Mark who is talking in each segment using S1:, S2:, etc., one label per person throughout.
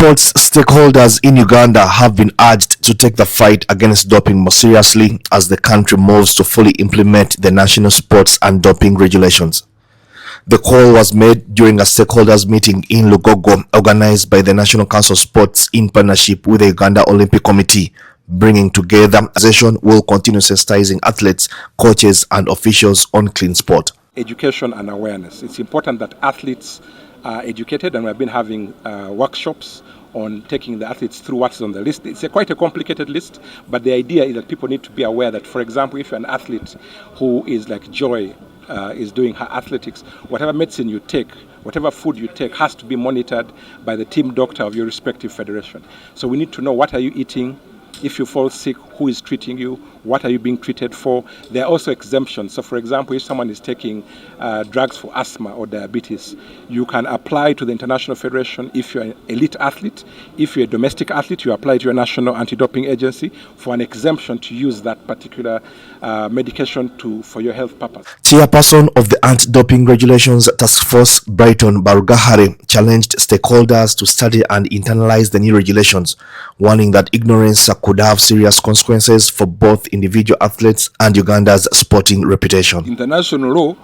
S1: Sports stakeholders in Uganda have been urged to take the fight against doping more seriously as the country moves to fully implement the national sports and doping regulations. The call was made during a stakeholders meeting in Lugogo, organized by the National Council of Sports in partnership with the Uganda Olympic Committee, bringing together a session will continue sensitizing athletes, coaches and officials on clean sport.
S2: Education and awareness. It's important that athletes are educated, and we've been having workshops on taking the athletes through what's on the list. It's quite a complicated list, but the idea is that people need to be aware that, for example, if you're an athlete who is like Joy is doing her athletics, whatever medicine you take, whatever food you take has to be monitored by the team doctor of your respective federation. So we need to know, what are you eating? If you fall sick, who is treating you? What are you being treated for? There are also exemptions. So for example, if someone is taking drugs for asthma or diabetes, you can apply to the International Federation. If you're an elite athlete, if you're a domestic athlete, you apply to your national anti-doping agency for an exemption to use that particular medication for your health purpose.
S1: Chairperson of the Anti-Doping Regulations Task Force, Brighton Rukare, challenged stakeholders to study and internalize the new regulations, warning that ignorance could have serious consequences for both individual athletes and Uganda's sporting reputation.
S3: International law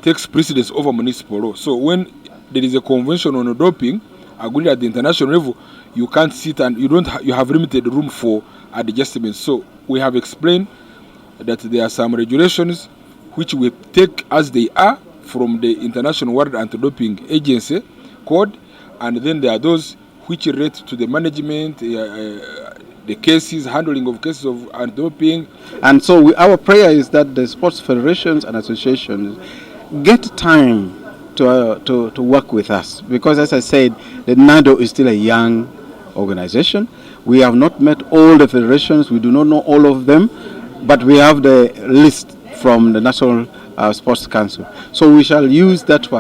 S3: takes precedence over municipal law. So when there is a convention on doping agreed at the international level, you can't sit and you have limited room for adjustments. So we have explained that there are some regulations which we take as they are from the International World Anti-Doping Agency code, and then there are those which relate to the management, the cases, handling of cases of anti-doping.
S4: And so our prayer is that the sports federations and associations get time to work with us, because as I said, the NADO is still a young organization. We have not met all the federations, we do not know all of them, but we have the list from the National Sports Council. So we shall use that one.